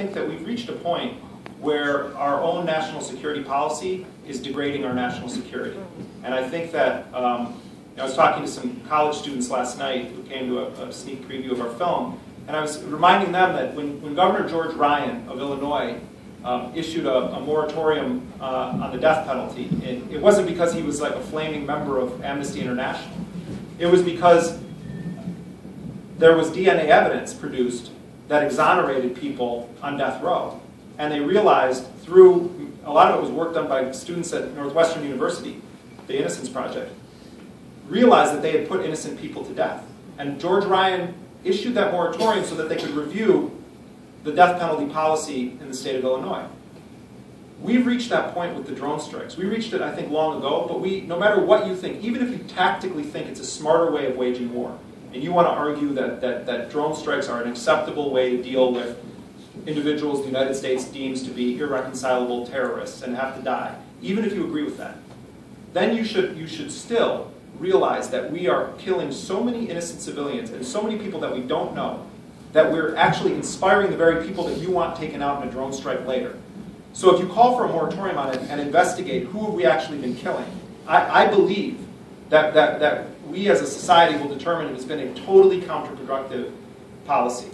think that we've reached a point where our own national security policy is degrading our national security. And I think that, I was talking to some college students last night who came to a sneak preview of our film, and I was reminding them that when Governor George Ryan of Illinois issued a moratorium on the death penalty, it wasn't because he was like a flaming member of Amnesty International. It was because there was DNA evidence produced that exonerated people on death row. And they realized through, a lot of it was work done by students at Northwestern University, the Innocence Project, realized that they had put innocent people to death. And George Ryan issued that moratorium so that they could review the death penalty policy in the state of Illinois. We've reached that point with the drone strikes. We reached it, I think, long ago, but no matter what you think, even if you tactically think it's a smarter way of waging war, and you want to argue that drone strikes are an acceptable way to deal with individuals the United States deems to be irreconcilable terrorists and have to die, even if you agree with that, then you should still realize that we are killing so many innocent civilians and so many people that we don't know that we're actually inspiring the very people that you want taken out in a drone strike later. So if you call for a moratorium on it and investigate who have we actually been killing, I believe that we as a society will determine it has been a totally counterproductive policy.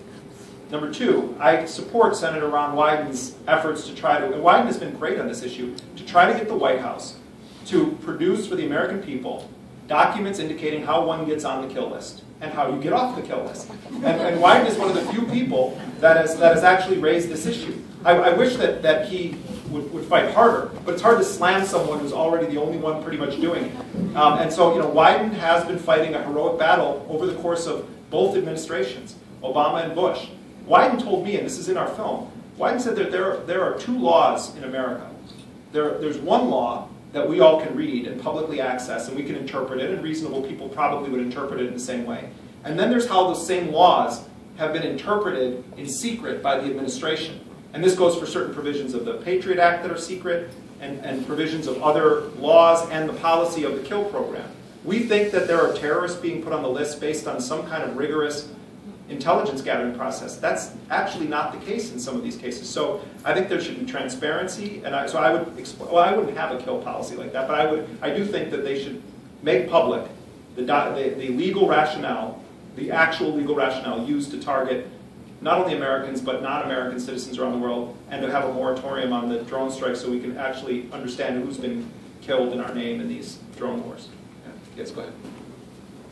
Number two, I support Senator Ron Wyden's efforts to try to, and Wyden has been great on this issue, to try to get the White House to produce for the American people documents indicating how one gets on the kill list and how you get off the kill list. And Wyden is one of the few people that has actually raised this issue. I wish that he would fight harder, but it's hard to slam someone who's already the only one pretty much doing it. And so, Wyden has been fighting a heroic battle over the course of both administrations, Obama and Bush. Wyden told me, and this is in our film, Wyden said that there are two laws in America. There's one law that we all can read and publicly access, and we can interpret it, and reasonable people probably would interpret it in the same way. And then there's how those same laws have been interpreted in secret by the administration. And this goes for certain provisions of the Patriot Act that are secret, and provisions of other laws and the policy of the kill program. We think that there are terrorists being put on the list based on some kind of rigorous intelligence gathering process. That's actually not the case in some of these cases. So I think there should be transparency, and I wouldn't have a kill policy like that, but I do think that they should make public the legal rationale, the actual legal rationale used to target not only Americans but non-American citizens around the world, and to have a moratorium on the drone strikes so we can actually understand who's been killed in our name in these drone wars. Yeah. Yes, go ahead.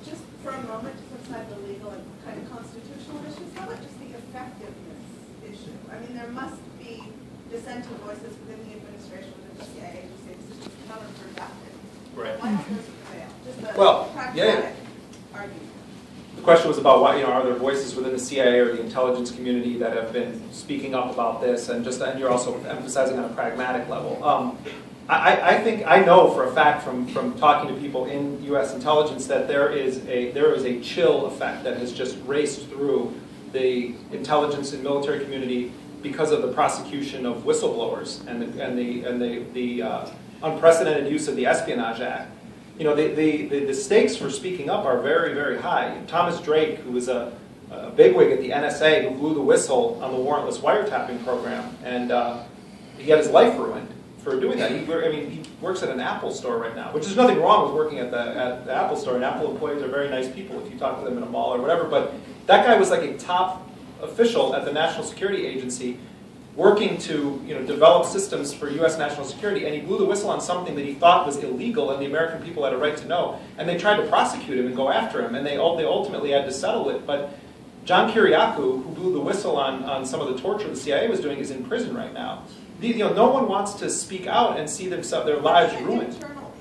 Just for a moment, to put aside the legal and kind of constitutional issues, how about just the effectiveness issue? I mean, there must be dissenting voices within the administration, within the CIA, who say this is just counterproductive. Right. Why don't those fail? Just the yeah. pragmatic argument. The question was about why, are there voices within the CIA or the intelligence community that have been speaking up about this, and you're also emphasizing on a pragmatic level. I know for a fact from talking to people in U.S. intelligence that there is a chill effect that has just raced through the intelligence and military community because of the prosecution of whistleblowers and the unprecedented use of the Espionage Act. The stakes for speaking up are very, very high. Thomas Drake, who was a bigwig at the NSA who blew the whistle on the warrantless wiretapping program, and he had his life ruined for doing that. He works at an Apple store right now, which is nothing wrong with working at the Apple store, and Apple employees are very nice people if you talk to them in a mall or whatever, but that guy was like a top official at the National Security Agency working to develop systems for U.S. national security, and he blew the whistle on something that he thought was illegal and the American people had a right to know, and they tried to prosecute him and go after him, and they ultimately had to settle it. But John Kiriakou, who blew the whistle on some of the torture the CIA was doing, is in prison right now. No one wants to speak out and see their lives ruined. Internal